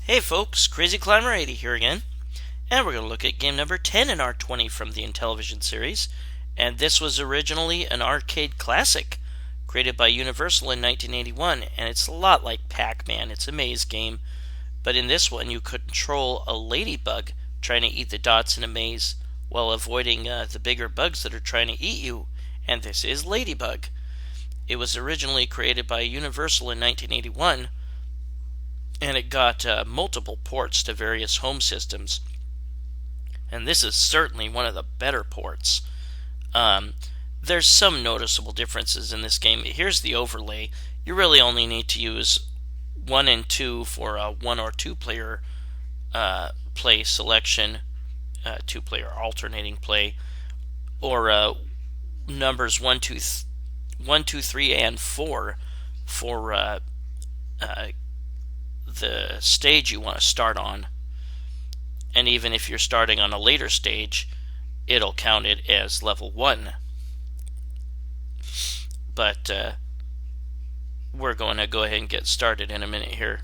Hey folks, Crazy Climber 80 here again, and we're going to look at game number 10 in our 20 from the Intellivision series, and this was originally an arcade classic created by Universal in 1981, and it's a lot like Pac-Man. It's a maze game, but in this one you control a ladybug trying to eat the dots in a maze while avoiding the bigger bugs that are trying to eat you, and this is Ladybug. It was originally created by Universal in 1981, and it got multiple ports to various home systems. And this is certainly one of the better ports. There's some noticeable differences in this game. Here's the overlay. You really only need to use 1 and 2 for a 1 or 2 player play selection, 2 player alternating play, or numbers 1, 2, 3, and 4 for the stage you want to start on. And even if you're starting on a later stage, it'll count it as level 1. But we're going to go ahead and get started in a minute here.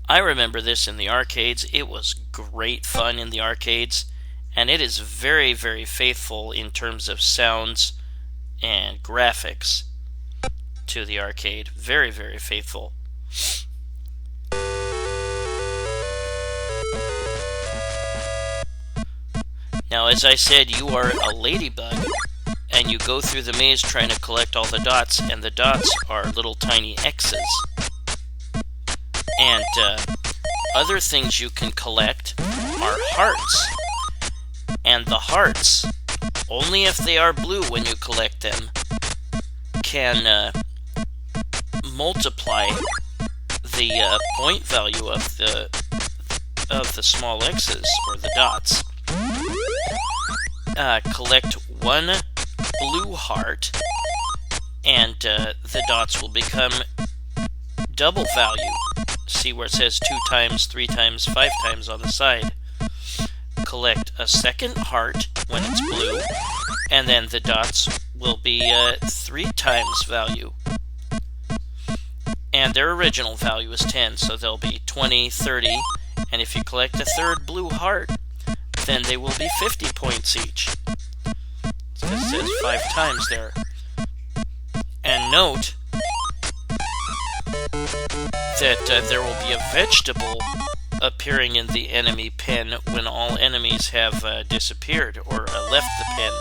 I remember this in the arcades. It was great fun in the arcades, and it is very, very faithful in terms of sounds and graphics to the arcade. Very, very faithful. Now, as I said, you are a ladybug, and you go through the maze trying to collect all the dots, and the dots are little tiny X's. And other things you can collect are hearts. And the hearts, only if they are blue when you collect them, can multiply the point value of the small X's, or the dots. Collect 1 blue heart, and the dots will become double value. See where it says 2 times, 3 times, 5 times on the side. Collect a second heart when it's blue, and then the dots will be 3 times value. And their original value is 10, so they'll be 20, 30, and if you collect a third blue heart, then they will be 50 points each. Because it says 5 times there. And note that there will be a vegetable appearing in the enemy pen when all enemies have disappeared or left the pen.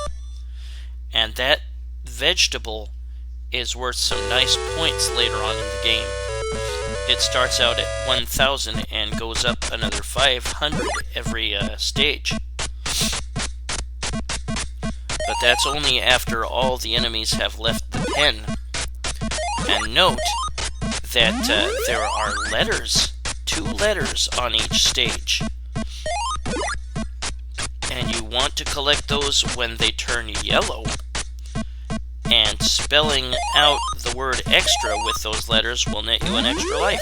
And that vegetable is worth some nice points later on in the game. It starts out at 1,000 and goes up another 500 every stage. But that's only after all the enemies have left the pen. And note that there are letters, 2 letters on each stage. And you want to collect those when they turn yellow. And spelling out the word extra with those letters will net you an extra life.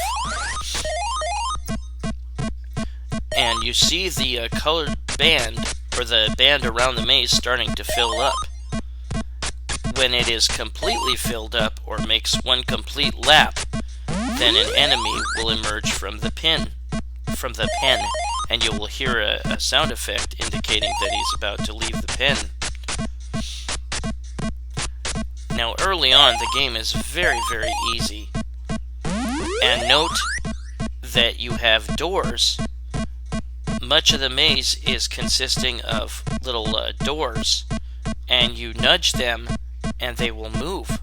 And you see the colored band, or the band around the maze, starting to fill up. When it is completely filled up, or makes 1 complete lap, then an enemy will emerge from the pen, and you will hear a sound effect indicating that he's about to leave the pen. Now, early on, the game is very, very easy. And note that you have doors. Much of the maze is consisting of little doors, and you nudge them, and they will move.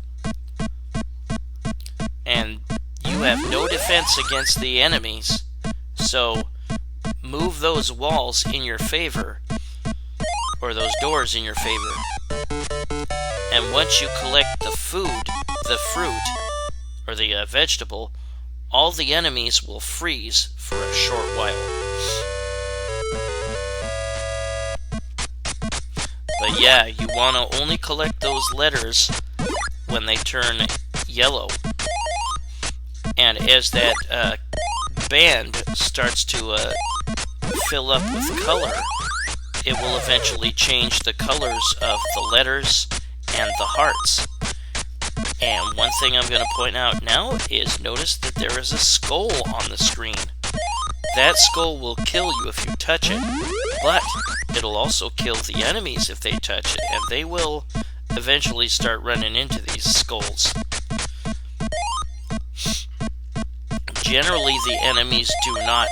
And you have no defense against the enemies, so move those walls in your favor, or those doors in your favor. And once you collect the fruit, or the vegetable, all the enemies will freeze for a short while. But yeah, you want to only collect those letters when they turn yellow. And as that band starts to fill up with color, it will eventually change the colors of the letters and the hearts. And one thing I'm going to point out now is notice that there is a skull on the screen. that skull will kill you if you touch it, but it'll also kill the enemies if they touch it, and they will eventually start running into these skulls. Generally, the enemies do not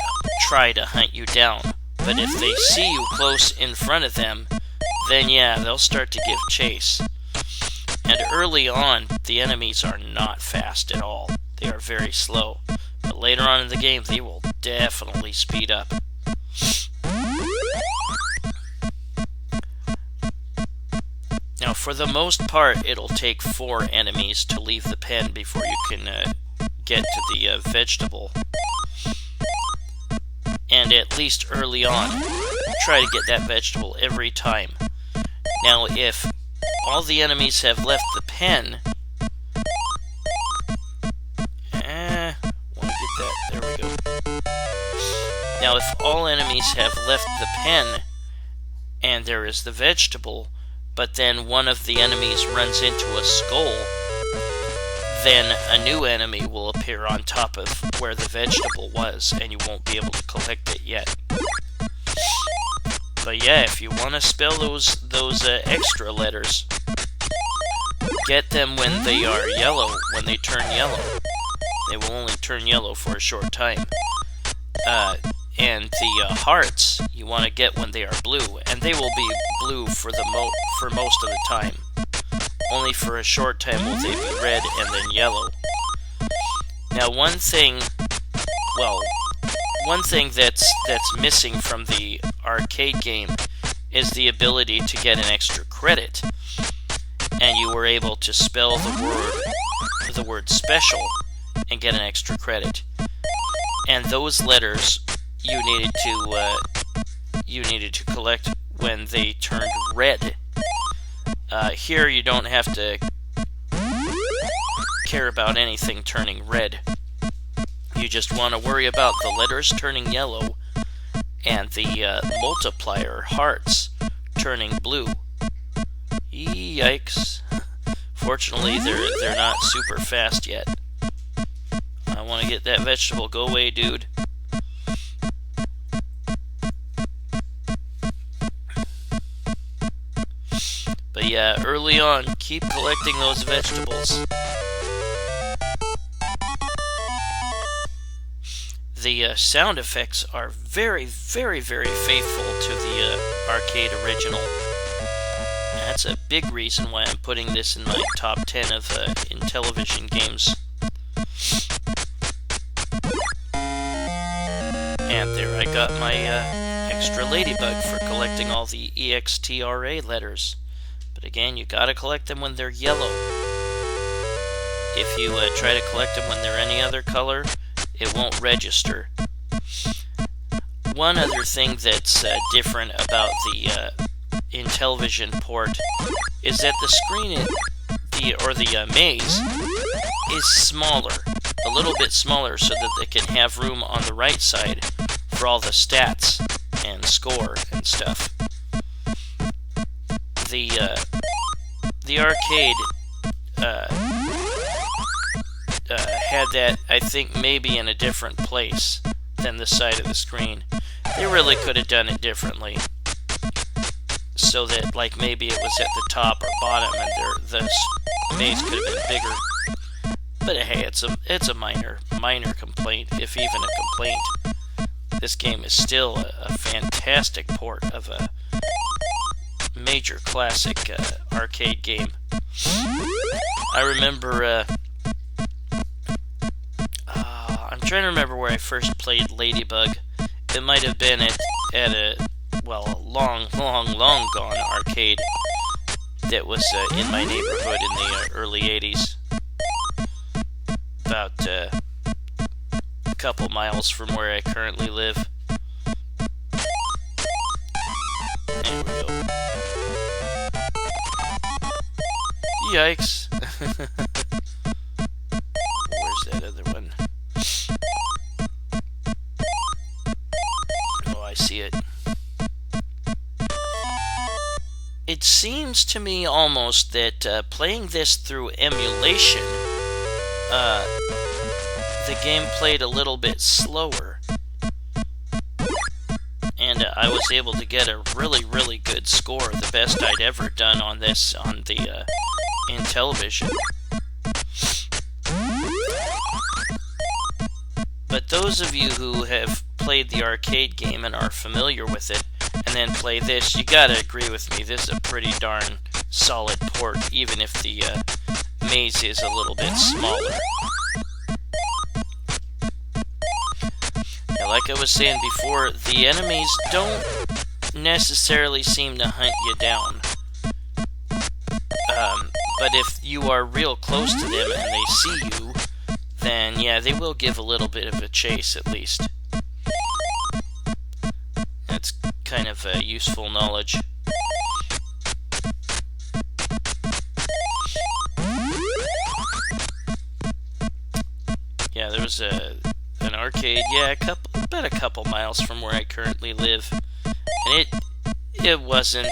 try to hunt you down, but if they see you close in front of them, then yeah, they'll start to give chase. And early on, the enemies are not fast at all. They are very slow. But later on in the game, they will definitely speed up. Now, for the most part, it'll take 4 enemies to leave the pen before you can get to the vegetable. And at least early on, try to get that vegetable every time. Now, if all the enemies have left the pen, want to get that, there we go. Now, if all enemies have left the pen, and there is the vegetable, but then one of the enemies runs into a skull, then a new enemy will appear on top of where the vegetable was, and you won't be able to collect it yet. But yeah, if you want to spell those extra letters, get them when they are yellow, when they turn yellow. They will only turn yellow for a short time. And the hearts you want to get when they are blue, and they will be blue for most of the time. Only for a short time will they be red and then yellow. Now, one thing that's missing from the arcade game is the ability to get an extra credit, and you were able to spell the word special and get an extra credit. And those letters you needed to collect when they turned red. Here you don't have to care about anything turning red. You just want to worry about the letters turning yellow and the multiplier hearts turning blue. Yikes. Fortunately, they're not super fast yet. I want to get that vegetable. Go away, dude. But yeah, early on, keep collecting those vegetables. The sound effects are very, very, very faithful to the arcade original. And that's a big reason why I'm putting this in my top 10 of Intellivision games. And there I got my extra Ladybug for collecting all the EXTRA letters. But again, you gotta collect them when they're yellow. If you try to collect them when they're any other color, it won't register. One other thing that's different about the Intellivision port is that the screen, the maze, is smaller. A little bit smaller so that they can have room on the right side for all the stats and score and stuff. The arcade had that, I think, maybe in a different place than the side of the screen. They really could have done it differently, so that like maybe it was at the top or bottom, and the maze could have been bigger. But hey, it's a minor complaint, if even a complaint. This game is still a fantastic port of a major classic arcade game. I remember, I'm trying to remember where I first played Ladybug. It might have been at a long gone arcade that was in my neighborhood in the early 80s. About a couple miles from where I currently live. There we go. Yikes. Where's that other one? Oh, I see it. It seems to me almost that playing this through emulation, the game played a little bit slower. and I was able to get a really, really good score, the best I'd ever done on this on the Intellivision. But those of you who have played the arcade game and are familiar with it, and then play this, you gotta agree with me, this is a pretty darn solid port, even if the maze is a little bit smaller. Now, like I was saying before, the enemies don't necessarily seem to hunt you down. But if you are real close to them and they see you, then yeah, they will give a little bit of a chase at least. That's kind of useful knowledge. Yeah, there was an arcade, yeah, about a couple miles from where I currently live, and it wasn't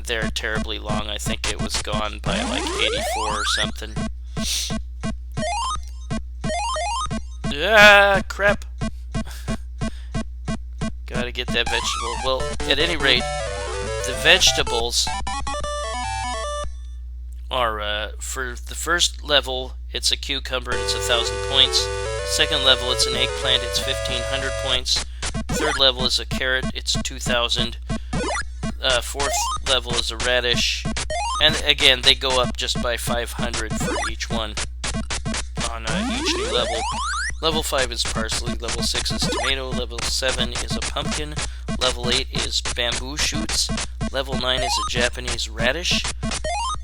there terribly long. I think it was gone by like 84 or something. Ah, crap. Gotta get that vegetable. Well, at any rate, the vegetables are, for the first level, it's a cucumber, it's 1,000 points. Second level, it's an eggplant, it's 1,500 points. Third level is a carrot, it's 2,000. Fourth level is a radish. And again, they go up just by 500 for each one on each new level. Level 5 is parsley, level 6 is tomato, level 7 is a pumpkin, level 8 is bamboo shoots, level 9 is a Japanese radish,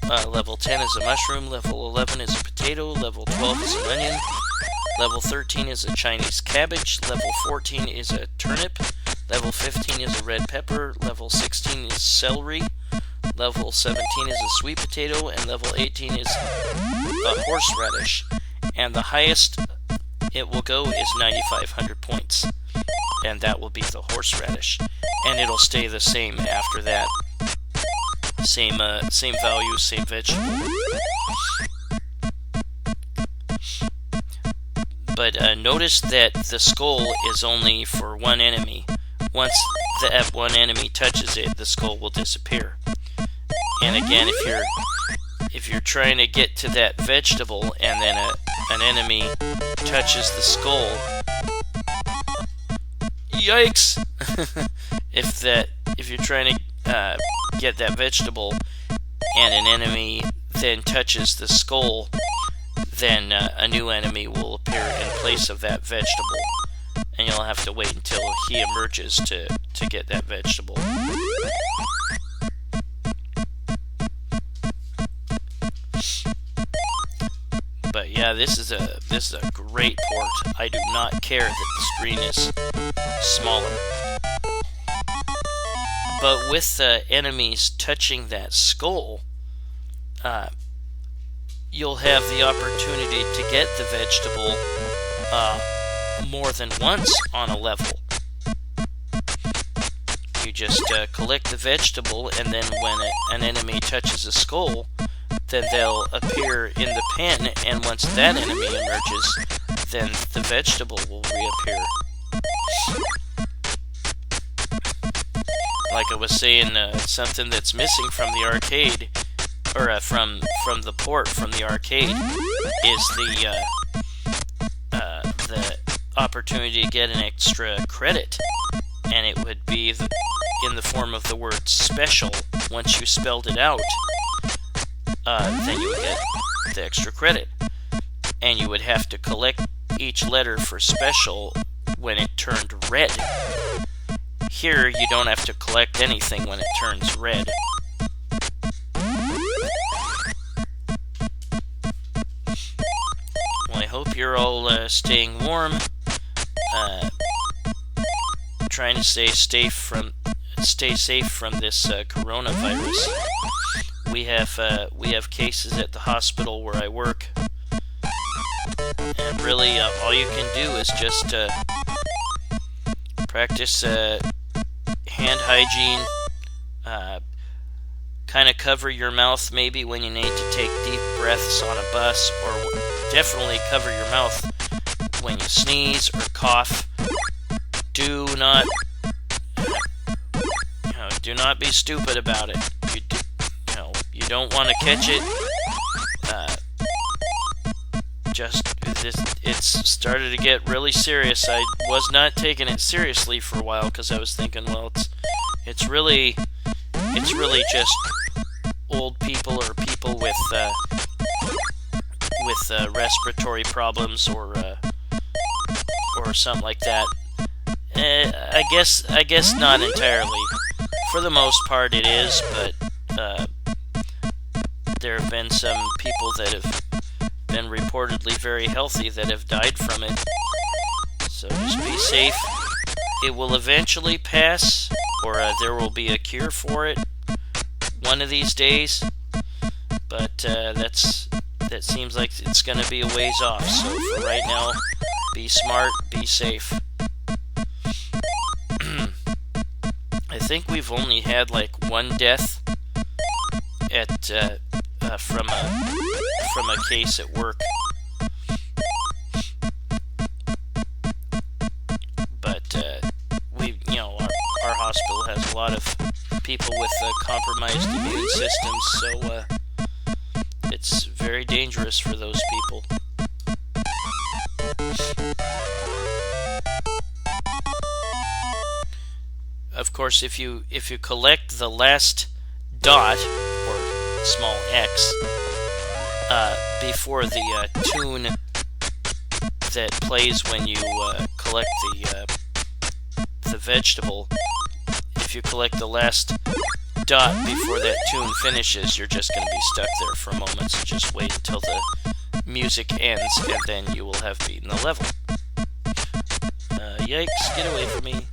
level 10 is a mushroom, level 11 is a potato, level 12 is an onion, level 13 is a Chinese cabbage, level 14 is a turnip, level 15 is a red pepper, level 16 is celery, level 17 is a sweet potato, and level 18 is a horseradish. And the highest it will go is 9,500 points, and that will be the horseradish, and it'll stay the same after that. Same value, same vegetable. But notice that the skull is only for one enemy. Once that one enemy touches it, the skull will disappear. And again, if you're trying to get to that vegetable and then an enemy touches the skull, yikes! if you're trying to get that vegetable and an enemy then touches the skull, then a new enemy will appear in place of that vegetable, and you'll have to wait until he emerges to get that vegetable. But yeah, this is a great port. I do not care that the screen is smaller. But with enemies touching that skull, you'll have the opportunity to get the vegetable more than once on a level. You just collect the vegetable, and then when an enemy touches a skull, then they'll appear in the pen, and once that enemy emerges, then the vegetable will reappear. Like I was saying, something that's missing from the arcade, or from the port from the arcade, is the opportunity to get an extra credit, and it would be in the form of the word special. Once you spelled it out, then you would get the extra credit, and you would have to collect each letter for special when it turned red. Here, you don't have to collect anything when it turns red. Well, I hope you're all staying warm, trying to stay safe from this coronavirus. We have cases at the hospital where I work, and really all you can do is just practice hand hygiene, kind of cover your mouth maybe when you need to take deep breaths on a bus, or definitely cover your mouth when you sneeze or cough. Do not do not be stupid about it. You don't want to catch it. It's started to get really serious. I was not taking it seriously for a while because I was thinking, well, it's really just old people or people with respiratory problems or something like that. I guess not entirely. For the most part, it is, but there have been some people that have been reportedly very healthy that have died from it. So just be safe. It will eventually pass, or there will be a cure for it one of these days. But that seems like it's going to be a ways off. So for right now, be smart, be safe. I think we've only had like one death from a case at work, but our hospital has a lot of people with compromised immune systems, so it's very dangerous for those people. Of course, if you collect the last dot or small x before the tune that plays when you collect the vegetable, if you collect the last dot before that tune finishes, you're just going to be stuck there for a moment. So just wait until the music ends, and then you will have beaten the level. Yikes! Get away from me.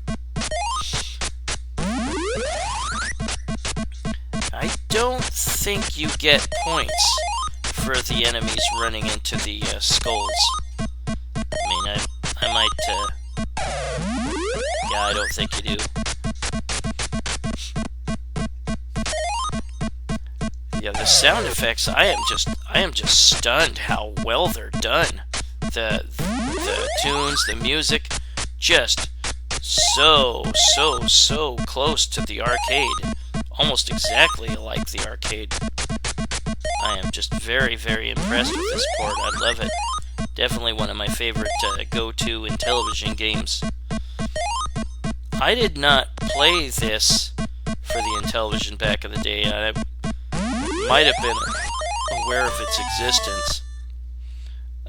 I don't think you get points for the enemies running into the skulls. I mean, I might, yeah, I don't think you do. Yeah, the sound effects, I am just stunned how well they're done. The tunes, the music, just so close to the arcade. Almost exactly like the arcade. I am just very impressed with this port. I love it. Definitely one of my favorite go-to Intellivision games. I did not play this for the Intellivision back in the day. I might have been aware of its existence.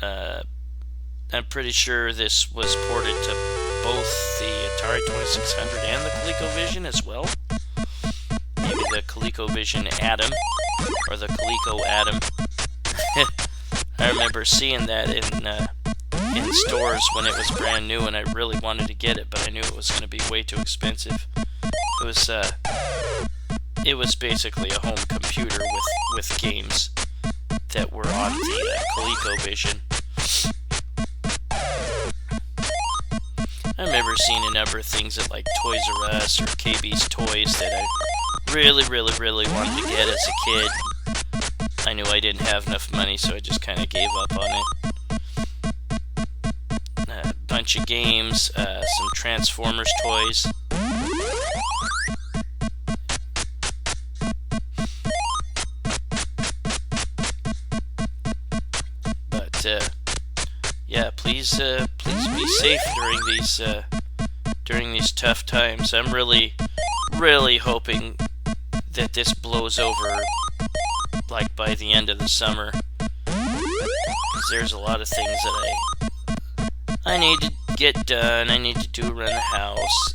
I'm pretty sure this was ported to both the Atari 2600 and the ColecoVision as well. Maybe the ColecoVision Atom, or the Coleco Atom. I remember seeing that in stores when it was brand new, and I really wanted to get it, but I knew it was going to be way too expensive. It was basically a home computer with games that were on the ColecoVision. I remember seeing a number of things at like Toys R Us or KB's Toys that I really wanted to get as a kid. I knew I didn't have enough money, so I just kind of gave up on it. A bunch of games, some Transformers toys. But yeah, please be safe during these tough times. I'm really hoping that this blows over like by the end of the summer, because there's a lot of things that I need to get done. I need to do around the house.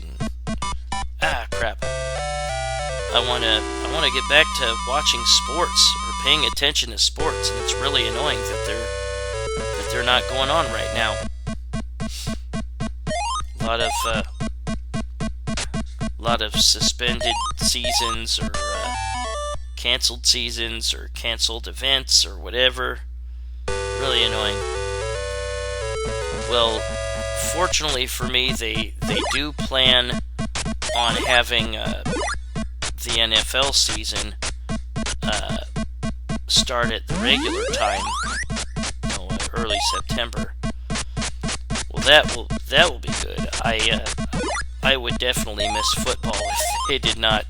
Crap. I wanna get back to watching sports or paying attention to sports, and it's really annoying that they're not going on right now. A lot of suspended seasons, or canceled seasons, or canceled events, or whatever. Really annoying. Well, fortunately for me, they do plan on having the NFL season start at the regular time, early September. Well, that will be good. I would definitely miss football if they did not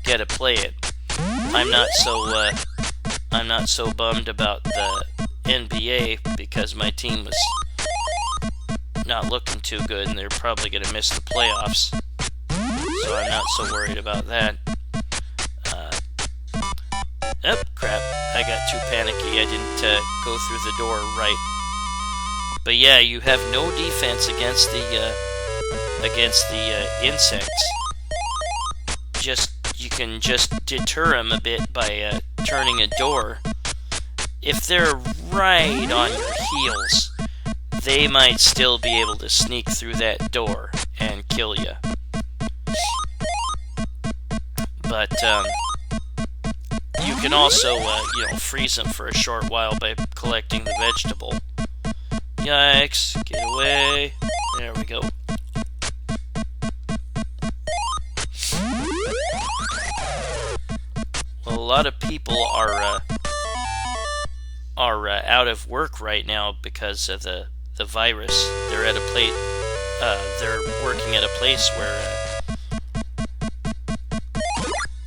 get to play it. I'm not so bummed about the NBA because my team was not looking too good and they're probably going to miss the playoffs. So I'm not so worried about that. Oh, crap. I got too panicky. I didn't go through the door right. But yeah, you have no defense against the insects. You can just deter them a bit by turning a door. If they're right on your heels, they might still be able to sneak through that door and kill you. But you can also, freeze them for a short while by collecting the vegetable. Yikes! Get away! There we go. Well, a lot of people are out of work right now because of the virus. They're at a place. They're working at a place where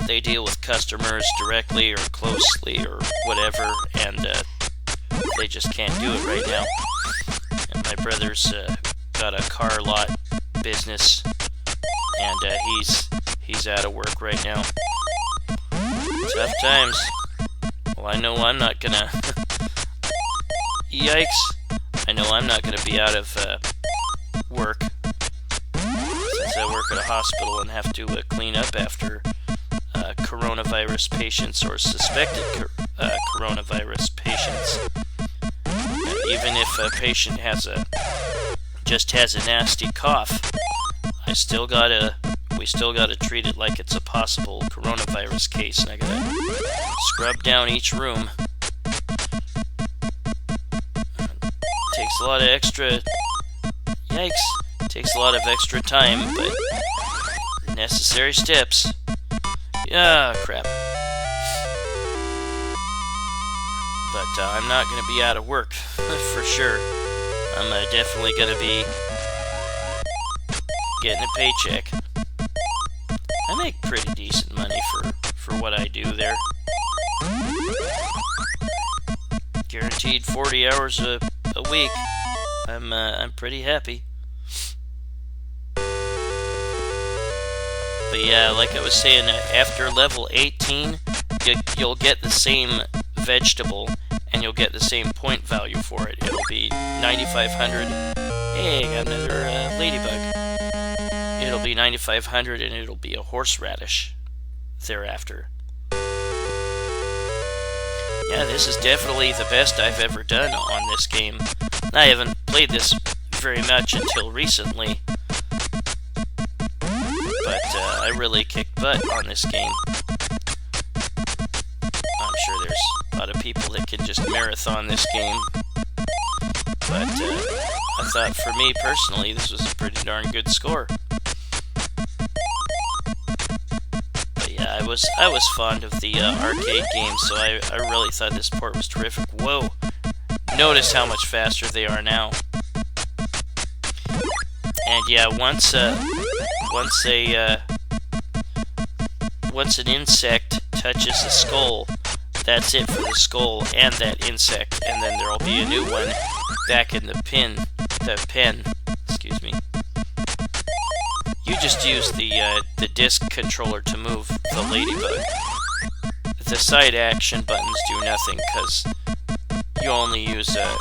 they deal with customers directly or closely or whatever, and they just can't do it right now. And my brother's got a car lot business, and he's out of work right now. Tough times. Well, I know I'm not gonna... Yikes! I know I'm not gonna be out of work, since I work at a hospital and have to clean up after coronavirus patients or suspected coronavirus patients. Even if a patient just has a nasty cough, we still gotta treat it like it's a possible coronavirus case, and I gotta scrub down each room. Takes a lot of extra... Yikes! Takes a lot of extra time, but necessary steps. Ah, crap. But I'm not going to be out of work, for sure. I'm definitely going to be getting a paycheck. I make pretty decent money for what I do there. Guaranteed 40 hours a week. I'm pretty happy. But yeah, like I was saying, after level 18, you'll get the same vegetable, and you'll get the same point value for it. It'll be 9,500. Hey, I got another ladybug. It'll be 9,500, and it'll be a horseradish thereafter. Yeah, this is definitely the best I've ever done on this game. I haven't played this very much until recently, but I really kicked butt on this game. I'm sure there's a lot of people that can just marathon this game, but I thought for me personally this was a pretty darn good score. But yeah, I was fond of the arcade game, so I really thought this port was terrific. Whoa! Notice how much faster they are now. And yeah, once an insect touches the skull, that's it for the skull and that insect, and then there'll be a new one back in the pen. Excuse me. You just use the disc controller to move the ladybug. The side action buttons do nothing because you only use a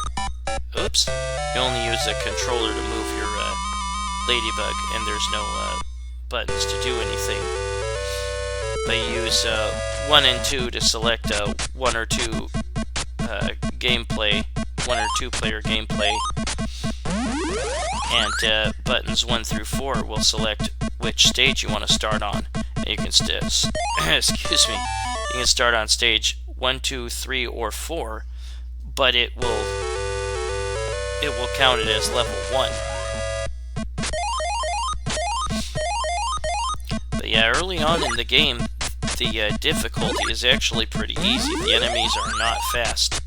controller to move your ladybug, and there's no buttons to do anything. But you use 1 and 2 to select 1 or 2 gameplay, 1 or 2 player gameplay, and buttons 1 through 4 will select which stage you want to start on. And you can excuse me, you can start on stage 1, 2, 3, or 4, but it will count it as level 1. But yeah, early on in the game, the difficulty is actually pretty easy. The enemies are not fast.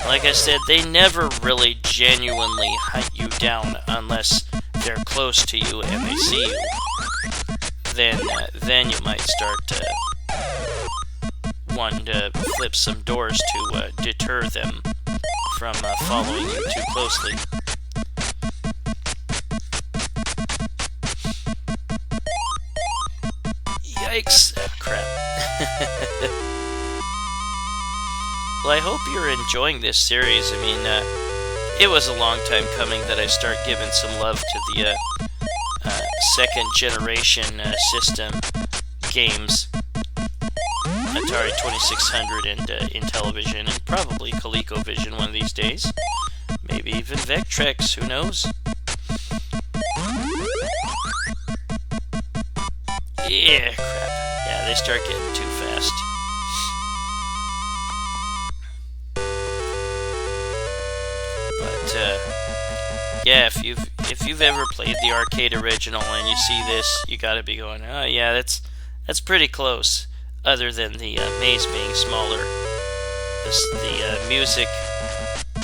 Like I said, they never really genuinely hunt you down unless they're close to you and they see you. then you might start wanting to flip some doors to deter them from following you too closely. Yikes! Crap. Well, I hope you're enjoying this series. I mean, it was a long time coming that I start giving some love to the second generation system games. Atari 2600 and Intellivision, and probably ColecoVision one of these days. Maybe even Vectrex, who knows? Yeah, crap. Yeah, they start getting too fast. But, yeah, if you've ever played the arcade original and you see this, you gotta be going, oh yeah, that's pretty close. Other than the maze being smaller, the music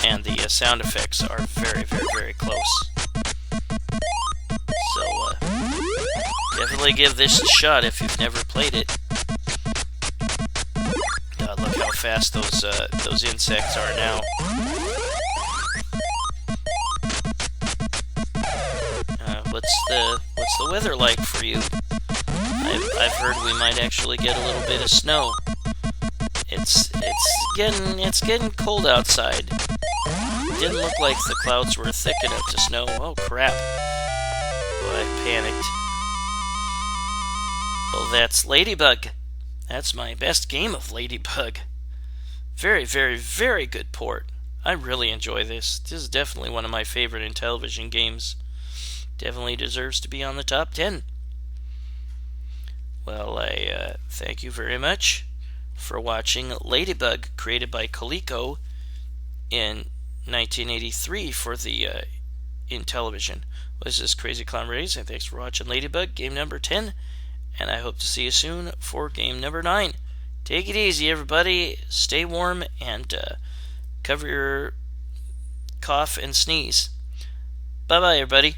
and the sound effects are very, very, very close. So, definitely give this a shot if you've never played it. Look how fast those insects are now. What's the weather like for you? I've heard we might actually get a little bit of snow. It's getting cold outside. It didn't look like the clouds were thick enough to snow. Oh crap! Boy, I panicked. Well, that's Ladybug. That's my best game of Ladybug. Very, very, very good port. I really enjoy this. This is definitely one of my favorite Intellivision games. Definitely deserves to be on the top 10. Well, I thank you very much for watching Ladybug, created by Coleco in 1983 for the Intellivision. Well, this is Crazy Clown Rays, and thanks for watching Ladybug, game number 10, and I hope to see you soon for game number 9. Take it easy, everybody. Stay warm, and cover your cough and sneeze. Bye-bye, everybody.